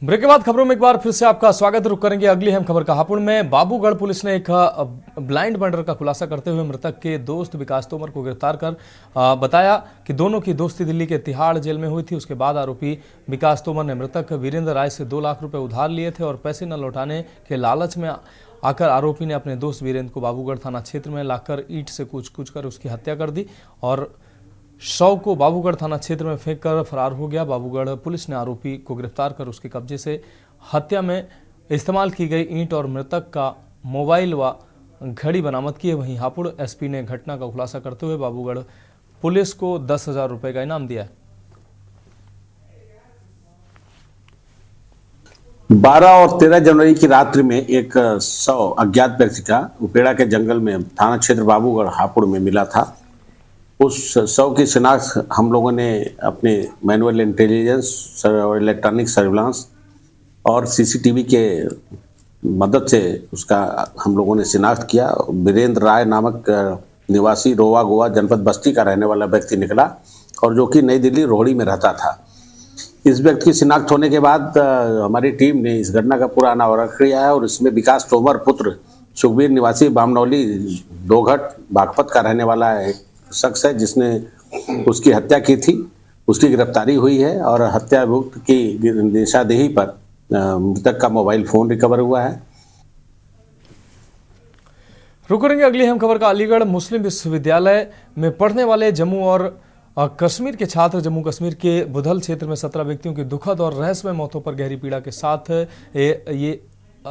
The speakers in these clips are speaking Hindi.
ब्रेक के बाद खबरों में एक बार फिर से आपका स्वागत। रुक करेंगे अगली अहम खबर का। हापुड़ में बाबूगढ़ पुलिस ने एक ब्लाइंड मर्डर का खुलासा करते हुए मृतक के दोस्त विकास तोमर को गिरफ्तार कर बताया कि दोनों की दोस्ती दिल्ली के तिहाड़ जेल में हुई थी। उसके बाद आरोपी विकास तोमर ने मृतक वीरेंद्र राय से 2 लाख रुपए उधार लिए थे और पैसे न लौटाने के लालच में आकर आरोपी ने अपने दोस्त वीरेंद्र को बाबूगढ़ थाना क्षेत्र में लाकर ईंट से कूच कर उसकी हत्या कर दी और शव को बाबूगढ़ थाना क्षेत्र में फेंक कर फरार हो गया। बाबूगढ़ पुलिस ने आरोपी को गिरफ्तार कर उसके कब्जे से हत्या में इस्तेमाल की गई ईंट और मृतक का मोबाइल व घड़ी बरामद की है। वहीं हापुड़ एसपी ने घटना का खुलासा करते हुए बाबूगढ़ पुलिस को 10,000 रुपए का इनाम दिया है। 12 और 13 जनवरी की रात्रि में एक शव अज्ञात व्यक्ति का उपेड़ा के जंगल में थाना क्षेत्र बाबूगढ़ हापुड़ में मिला था। उस शव की शिनाख्त हम लोगों ने अपने मैनुअल इंटेलिजेंस और इलेक्ट्रॉनिक सर्विलांस और सीसीटीवी के मदद से उसका हम लोगों ने शिनाख्त किया। वीरेंद्र राय नामक निवासी रोवा गोवा जनपद बस्ती का रहने वाला व्यक्ति निकला और जो कि नई दिल्ली रोहड़ी में रहता था। इस व्यक्ति की शिनाख्त होने के बाद हमारी टीम ने इस घटना का पूरा अनावरण किया है और इसमें विकास तोमर पुत्र सुखबीर निवासी बामनौली दोघट बागपत का रहने वाला एक शख्स है जिसने उसकी हत्या की थी। उसकी गिरफ्तारी हुई है और हत्याभियुक्त की निशादेही पर मृतक का मोबाइल फोन रिकवर हुआ है। रुक करेंगे अगली अहम खबर का। अलीगढ़ मुस्लिम विश्वविद्यालय में पढ़ने वाले जम्मू और कश्मीर के छात्र जम्मू कश्मीर के बुधल क्षेत्र में 17 व्यक्तियों की दुखद और रहस्यमय मौतों पर गहरी पीड़ा के साथ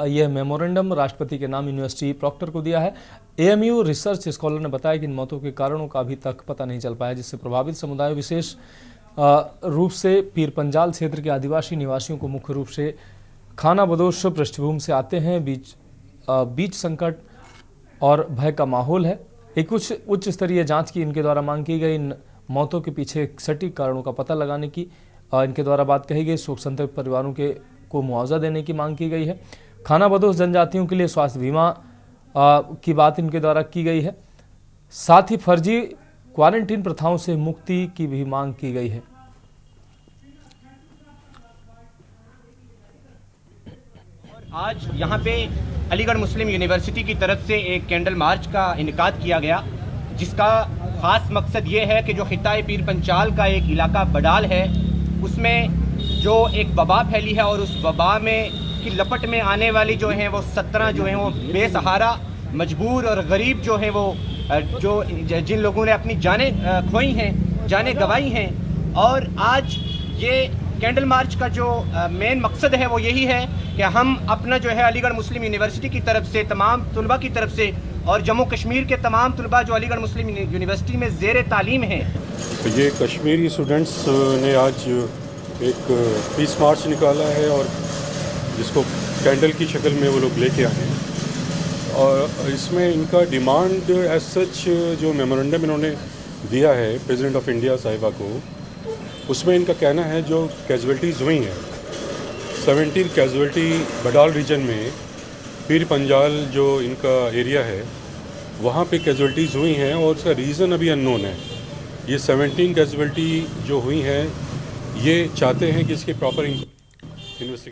यह मेमोरेंडम राष्ट्रपति के नाम यूनिवर्सिटी प्रॉक्टर को दिया है। एएमयू रिसर्च स्कॉलर ने बताया कि इन मौतों के कारणों का अभी तक पता नहीं चल पाया, जिससे प्रभावित समुदाय विशेष रूप से पीर पंजाल क्षेत्र के आदिवासी निवासियों को मुख्य रूप से खानाबदोश पृष्ठभूमि से आते हैं। बीच संकट और भय का माहौल है। एक उच्च स्तरीय जांच की इनके द्वारा मांग की गई। इन मौतों के पीछे सटीक कारणों का पता लगाने की इनके द्वारा बात कही गई। शोक संतप्त परिवारों को मुआवजा देने की मांग की गई है। खानाबदोश जनजातियों के लिए स्वास्थ्य बीमा की बात इनके द्वारा की गई है। साथ ही फर्जी क्वारंटीन प्रथाओं से मुक्ति की भी मांग की गई है। आज यहाँ पे अलीगढ़ मुस्लिम यूनिवर्सिटी की तरफ से एक कैंडल मार्च का इनेकाद किया गया, जिसका ख़ास मकसद ये है कि जो खिताए पीर पंचाल का एक इलाका बडाल है उसमें जो एक वबा फैली है और उस वबा में की लपट में आने वाली जो हैं वो 17 जो हैं वो बेसहारा मजबूर और गरीब जो हैं वो जिन लोगों ने अपनी जानें खोई हैं, जानें गंवाई हैं। और आज ये कैंडल मार्च का जो मेन मकसद है वो यही है कि हम अपना जो है अलीगढ़ मुस्लिम यूनिवर्सिटी की तरफ से तमाम तुलबा की तरफ से और जम्मू कश्मीर के तमाम तुलबा जो अलीगढ़ मुस्लिम यूनिवर्सिटी में ज़ेर तालीम हैं, तो ये कश्मीरी स्टूडेंट्स ने आज एक पीस मार्च निकाला है और जिसको कैंडल की शक्ल में वो लोग लेके आए हैं। और इसमें इनका डिमांड एज सच जो मेमोरेंडम इन्होंने दिया है प्रेसिडेंट ऑफ इंडिया साहिबा को, उसमें इनका कहना है जो कैजुअल्टीज़ हुई हैं 17 कैजुअल्टी बडाल रीजन में पीर पंजाल जो इनका एरिया है वहाँ पे कैजुअल्टीज़ हुई हैं और उसका रीज़न अभी अननोन है। ये 17 कैजुअल्टी जो हुई हैं ये चाहते हैं कि इसकी प्रॉपर इन्वेस्टिगेशन।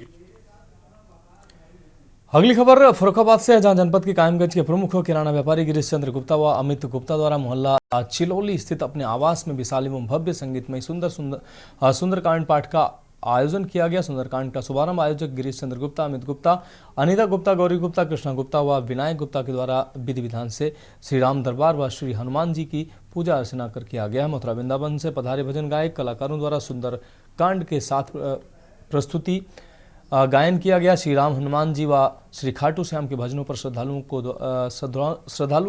अगली खबर फर्रुखाबाद से है, जहां जनपद के कायमगंज के प्रमुख किराना व्यापारी गिरीश चंद्र गुप्ता व अमित गुप्ता द्वारा मोहल्ला चिलौली स्थित अपने आवास में विशाल एवं भव्य संगीतमय सुंदरकांड पाठ का आयोजन किया गया। सुंदरकांड का शुभारंभ आयोजक गिरीश चंद्र गुप्ता, अमित गुप्ता, अनिता गुप्ता, गौरी गुप्ता, कृष्णा गुप्ता व विनायक गुप्ता के द्वारा विधि विधान से श्री राम दरबार व श्री हनुमान जी की पूजा अर्चना कर किया गया। मथुरा वृंदावन से पधारे भजन गायक कलाकारों द्वारा सुंदरकांड के साथ प्रस्तुति गायन किया गया। श्री राम, हनुमान जी व श्री खाटू श्याम के भजनों पर श्रद्धालुओं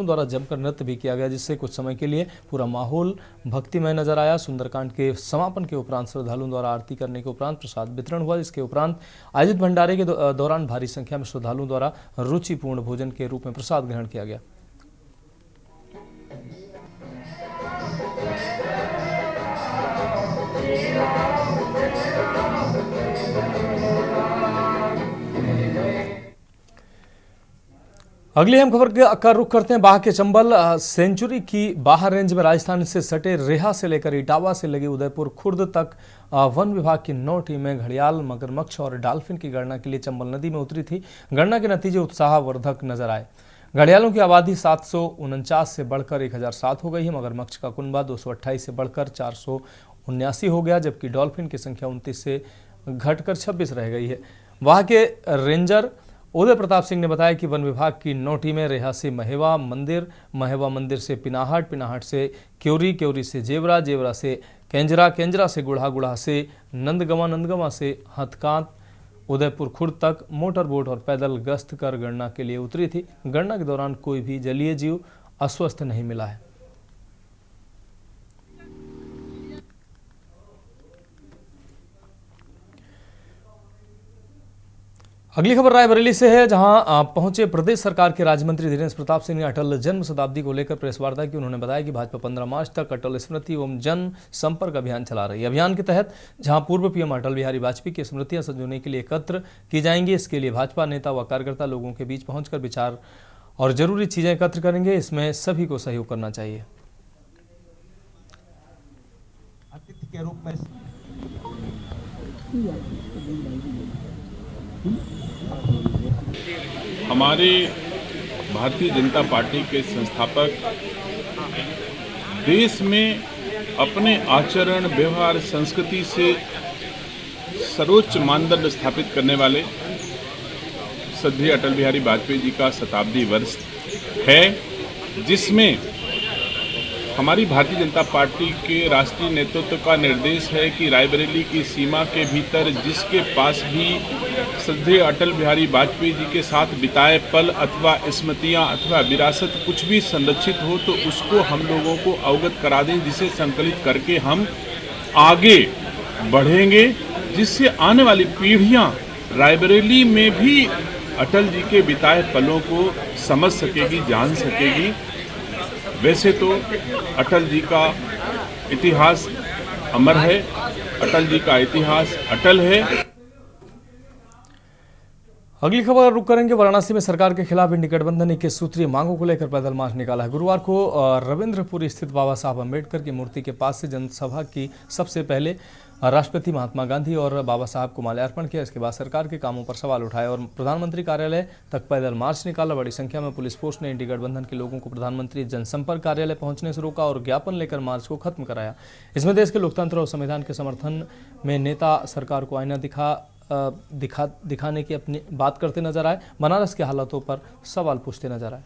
द्वारा जमकर नृत्य भी किया गया, जिससे कुछ समय के लिए पूरा माहौल भक्तिमय नजर आया। सुंदरकांड के समापन के उपरांत श्रद्धालुओं द्वारा आरती करने के उपरांत प्रसाद वितरण हुआ। इसके उपरांत आयोजित भंडारे के दौरान भारी संख्या में श्रद्धालुओं द्वारा रुचिपूर्ण भोजन के रूप में प्रसाद ग्रहण किया गया। अगली हम खबर का रुख करते हैं बाह के चंबल सेंचुरी की बाहर रेंज में राजस्थान से सटे रेहा से लेकर इटावा से लगे उदयपुर खुर्द तक वन विभाग की 9 टीमें घड़ियाल, मगरमच्छ और डॉल्फिन की गणना के लिए चंबल नदी में उतरी थी। गणना के नतीजे उत्साहवर्धक नजर आए। घड़ियालों की आबादी 749 से बढ़कर 1007 हो गई है। मगरमच्छ का कुनबा 228 से बढ़कर 479 हो गया, जबकि डॉल्फिन की संख्या 29 से घटकर 26 रह गई है। वहां के रेंजर उदय प्रताप सिंह ने बताया कि वन विभाग की 9 टीमें रेहा से महेवा मंदिर, महेवा मंदिर से पिनाहट, पिनाहट से क्योरी, क्योरी से जेवरा, जेवरा से केंजरा, केंजरा से गुढ़ा, गुढ़ा से नंदगवा, नंदगवा से हथकांत, उदयपुर खुर्द तक मोटर बोट और पैदल गश्त कर गणना के लिए उतरी थी। गणना के दौरान कोई भी जलीय जीव अस्वस्थ नहीं मिला है। अगली खबर रायबरेली से है, जहां पहुंचे प्रदेश सरकार के राज्य मंत्री धीरेन्द्र प्रताप सिंह ने अटल जन्म शताब्दी को लेकर प्रेस वार्ता की। उन्होंने बताया कि भाजपा 15 मार्च तक अटल स्मृति एवं जन संपर्क अभियान चला रही है। अभियान के तहत जहां पूर्व पीएम अटल बिहारी वाजपेयी की स्मृतियां संजोने के लिए एकत्र की जाएंगी। इसके लिए भाजपा नेता व कार्यकर्ता लोगों के बीच पहुंचकर विचार और जरूरी चीजें एकत्र करेंगे। इसमें सभी को सहयोग करना चाहिए। अतिथि के रूप में हमारे भारतीय जनता पार्टी के संस्थापक देश में अपने आचरण, व्यवहार, संस्कृति से सर्वोच्च मानदंड स्थापित करने वाले श्रद्धेय अटल बिहारी वाजपेयी जी का शताब्दी वर्ष है, जिसमें हमारी भारतीय जनता पार्टी के राष्ट्रीय नेतृत्व का निर्देश है कि रायबरेली की सीमा के भीतर जिसके पास भी श्रद्धेय अटल बिहारी वाजपेयी जी के साथ बिताए पल अथवा स्मृतियां अथवा विरासत कुछ भी संरक्षित हो तो उसको हम लोगों को अवगत करा दें, जिसे संकलित करके हम आगे बढ़ेंगे, जिससे आने वाली पीढ़ियां रायबरेली में भी अटल जी के बिताए पलों को समझ सकेगी, जान सकेगी। वैसे तो अटल जी का इतिहास अमर है, अटल जी का इतिहास अटल है। अगली खबर रुक करेंगे। वाराणसी में सरकार के खिलाफ इंडी गठबंधन ने 21 सूत्रीय मांगों को लेकर पैदल मार्च निकाला है। गुरुवार को रविंद्रपुरी स्थित बाबा साहब अम्बेडकर की मूर्ति के पास से जनसभा की सबसे पहले राष्ट्रपति महात्मा गांधी और बाबा साहब को माल्यार्पण किया। इसके बाद सरकार के कामों पर सवाल उठाए और प्रधानमंत्री कार्यालय तक पैदल मार्च निकाला। बड़ी संख्या में पुलिस फोर्स ने इंडी गठबंधन के लोगों को प्रधानमंत्री जनसंपर्क कार्यालय पहुंचने से रोका और ज्ञापन लेकर मार्च को खत्म कराया। इसमें देश के लोकतंत्र और संविधान के समर्थन में नेता सरकार को आईना दिखाने की अपनी बात करते नजर आए। बनारस के हालातों पर सवाल पूछते नजर आए।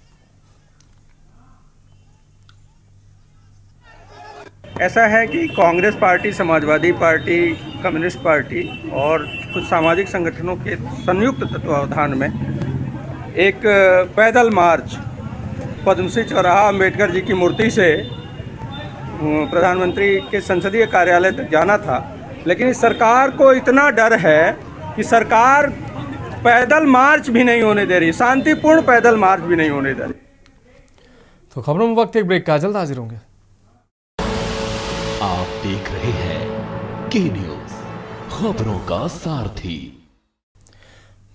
ऐसा है कि Congress party, Samajwadi party, communist party और कुछ सामाजिक संगठनों के संयुक्त तत्वावधान में एक पैदल मार्च पद्मश्री चौराहा अम्बेडकर जी की मूर्ति से प्रधानमंत्री के संसदीय कार्यालय तक जाना था, लेकिन इस सरकार को इतना डर है कि सरकार पैदल मार्च भी नहीं होने दे रही, शांतिपूर्ण पैदल मार्च भी नहीं होने दे रही। तो खबरों में वक्त एक ब्रेक का, जल्द हाजिर होंगे। आप देख रहे हैं के न्यूज, खबरों का सारथी।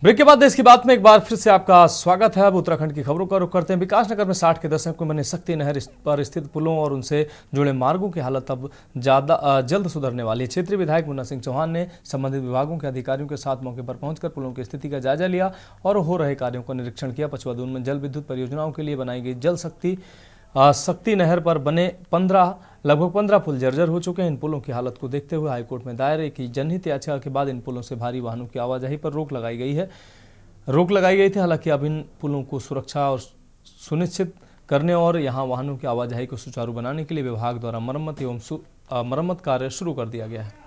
ब्रेक के बाद देश की बात में एक बार फिर से आपका स्वागत है। अब उत्तराखंड की खबरों का रुख करते हैं। विकासनगर में 60 के दशक में बने शक्ति नहर पर स्थित पुलों और उनसे जुड़े मार्गों की हालत अब जल्द सुधरने वाली है। क्षेत्रीय विधायक मुन्ना सिंह चौहान ने संबंधित विभागों के अधिकारियों के साथ मौके पर पहुंचकर पुलों की स्थिति का जायजा लिया और हो रहे कार्यों का निरीक्षण किया। पचुआ-दून में जल विद्युत परियोजनाओं के लिए बनाई गई जल शक्ति नहर पर बने लगभग 15 पुल जर्जर हो चुके हैं। इन पुलों की हालत को देखते हुए हाईकोर्ट में दायर की जनहित याचिका के बाद इन पुलों से भारी वाहनों की आवाजाही पर रोक लगाई गई थी। हालांकि अब इन पुलों को सुरक्षा और सुनिश्चित करने और यहां वाहनों की आवाजाही को सुचारू बनाने के लिए विभाग द्वारा मरम्मत कार्य शुरू कर दिया गया है।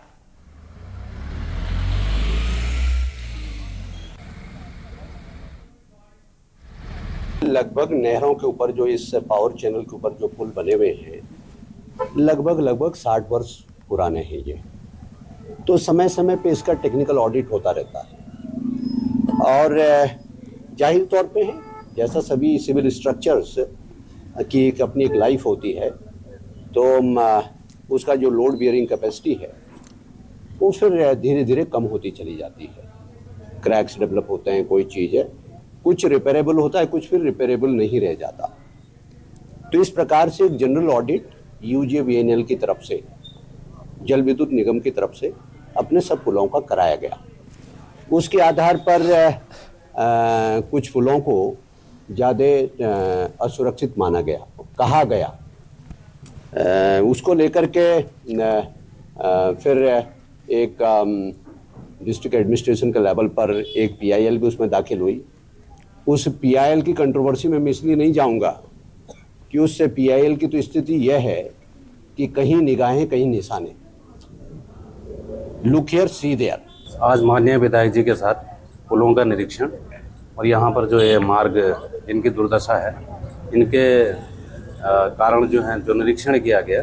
लगभग नहरों के ऊपर जो इस पावर चैनल के ऊपर जो पुल बने हुए हैं लगभग 60 वर्ष पुराने हैं ये, तो समय समय पे इसका टेक्निकल ऑडिट होता रहता है और जाहिर तौर पे है जैसा सभी सिविल स्ट्रक्चर्स की अपनी एक लाइफ होती है, तो उसका जो लोड बियरिंग कैपेसिटी है वो फिर धीरे धीरे कम होती चली जाती है। क्रैक्स डेवलप होते हैं, कोई चीज़ है, कुछ रिपेयरेबल होता है, कुछ फिर रिपेयरेबल नहीं रह जाता। तो इस प्रकार से एक जनरल ऑडिट यूजेवीएनएल की तरफ से, जल विद्युत निगम की तरफ से अपने सब पुलों का कराया गया। उसके आधार पर कुछ पुलों को ज़्यादा असुरक्षित माना गया, कहा गया। उसको लेकर के फिर एक डिस्ट्रिक्ट एडमिनिस्ट्रेशन के लेवल पर एक पीआईएल भी उसमें दाखिल हुई। उस पीआईएल की कंट्रोवर्सी में मैं इसलिए नहीं जाऊंगा कि उससे पीआईएल की तो स्थिति यह है कि कहीं निगाहें कहीं निशाने, लुक हियर सी देयर। आज माननीय विधायक जी के साथ पुलों का निरीक्षण और यहाँ पर जो ये मार्ग इनकी दुर्दशा है, इनके कारण जो है जो निरीक्षण किया गया,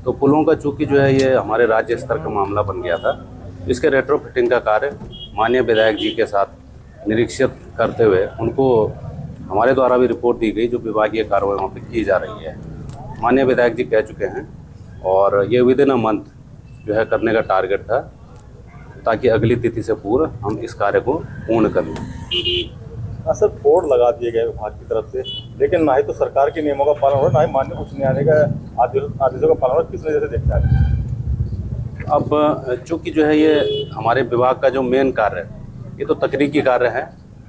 तो पुलों का चूँकि जो है ये हमारे राज्य स्तर का मामला बन गया था, इसके रेट्रोफिटिंग का कार्य माननीय विधायक जी के साथ निरीक्षित करते हुए उनको हमारे द्वारा भी रिपोर्ट दी गई, जो विभागीय कार्रवाई वहाँ पर की जा रही है। माननीय विधायक जी कह चुके हैं और ये विदिन अ मंथ जो है करने का टारगेट था, ताकि अगली तिथि से पूर्व हम इस कार्य को पूर्ण कर लें। सर, बोर्ड लगा दिए गए विभाग की तरफ से, लेकिन ना ही तो सरकार के नियमों का पालन हो रहा, ना ही माननीय उच्च न्यायालय का आदेशों का पालन हो रहा। किस नज़र से देखते हैं? अब चूँकि जो है ये हमारे विभाग का जो मेन कार्य है, ये तो तकनीकी कार्य है,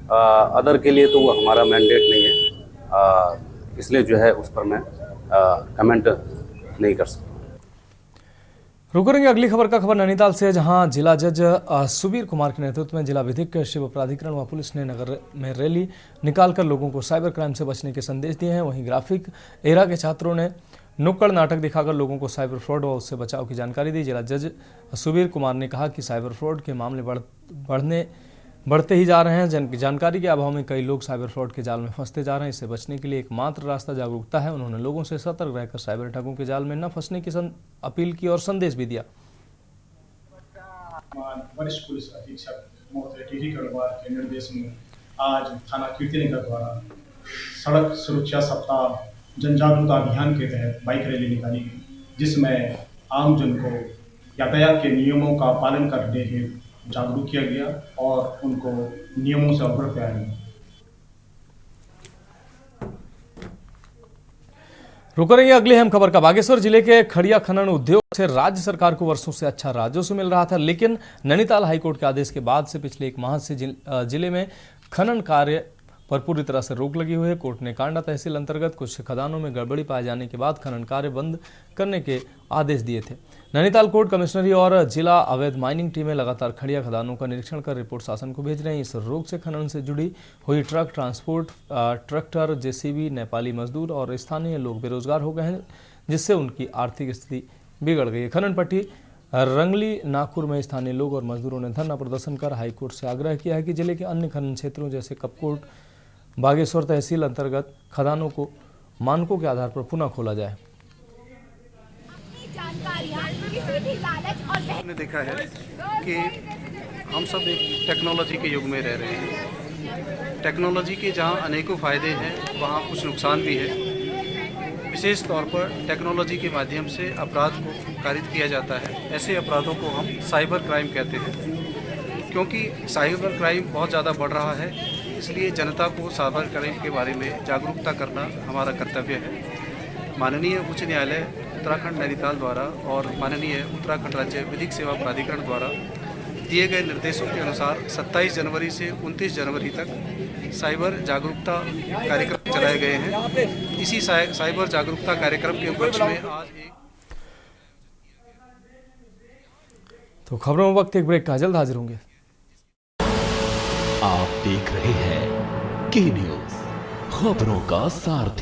अदर के लिए तो वो हमारा मैंडेट नहीं है, इसलिए जो है उस पर मैं कमेंट नहीं कर सकता। रुक करेंगे अगली खबर का। खबर नैनीताल से, जहां जिला जज सुबीर कुमार के नेतृत्व में जिला विधिक शिव प्राधिकरण व पुलिस ने नगर में रैली निकालकर लोगों को साइबर क्राइम से बचने के संदेश दिए हैं। वहीं ग्राफिक एरा के छात्रों ने नुक्कड़ नाटक दिखाकर लोगों को साइबर फ्रॉड व उससे बचाव की जानकारी दी। जिला जज सुबीर कुमार ने कहा कि साइबर फ्रॉड के मामले बढ़ते ही जा रहे हैं। जानकारी के अभाव में कई लोग साइबर फ्रॉड के जाल में फंसते जा रहे हैं। इससे बचने के लिए एकमात्र रास्ता जागरूकता है। उन्होंने लोगों से सतर्क रहकर साइबर ठगों के जाल में न फंसने की अपील की और संदेश भी दिया। वरिष्ठ पुलिस अधीक्षक महोदय टीडी गढ़वाल के निर्देश में आज थाना कीर्तिनगर द्वारा सड़क सुरक्षा सप्ताह जन जागरूकता अभियान के तहत बाइक रैली निकाली गई, जिसमें आमजन को यातायात के नियमों का पालन करने हेतु जागरूक किया गया और उनको नियमों से अवगत कराया गया। रुक रही है अगली अहम खबर का। बागेश्वर जिले के खड़िया खनन उद्योग से राज्य सरकार को वर्षों से अच्छा राजस्व मिल रहा था, लेकिन नैनीताल हाईकोर्ट के आदेश के बाद से पिछले एक माह से जिले में खनन कार्य पर पूरी तरह से रोक लगी हुई है। कोर्ट ने कांडा तहसील अंतर्गत कुछ खदानों में गड़बड़ी पाए जाने के बाद खनन कार्य बंद करने के आदेश दिए थे। नैनीताल कोर्ट कमिश्नरी और जिला अवैध माइनिंग टीमें लगातार खड़िया खदानों का निरीक्षण कर रिपोर्ट शासन को भेज रहे हैं। इस रोक से खनन से जुड़ी हुई truck transport, tractor, JCB, Nepali मजदूर और स्थानीय लोग बेरोजगार हो गए हैं, जिससे उनकी आर्थिक स्थिति बिगड़ गई है। खनन पट्टी रंगली नाकुर में स्थानीय लोग और मजदूरों ने धरना प्रदर्शन कर हाईकोर्ट से आग्रह किया है कि जिले के अन्य खनन क्षेत्रों जैसे कपकोट, बागेश्वर तहसील अंतर्गत खदानों को मानकों के आधार पर पुनः खोला जाए। हमने देखा है कि हम सब एक टेक्नोलॉजी के युग में रह रहे हैं। टेक्नोलॉजी के जहां अनेकों फ़ायदे हैं, वहां कुछ नुकसान भी है। विशेष तौर पर टेक्नोलॉजी के माध्यम से अपराध को कारित किया जाता है। ऐसे अपराधों को हम साइबर क्राइम कहते हैं, क्योंकि साइबर क्राइम बहुत ज़्यादा बढ़ रहा है। इसलिए जनता को साइबर क्राइम के बारे में जागरूकता करना हमारा कर्तव्य है। माननीय उच्च न्यायालय उत्तराखंड नैनीताल द्वारा और माननीय उत्तराखंड राज्य विधिक सेवा प्राधिकरण द्वारा दिए गए निर्देशों के अनुसार 27 जनवरी से 29 जनवरी तक साइबर जागरूकता कार्यक्रम चलाए गए हैं। इसी साइबर जागरूकता कार्यक्रम के उपलक्ष्य में आज एक तो खबरों में वक्त एक ब्रेक का, जल्द हाजिर होंगे। आप देख रहे हैं के न्यूज़, खबरों का सारथी।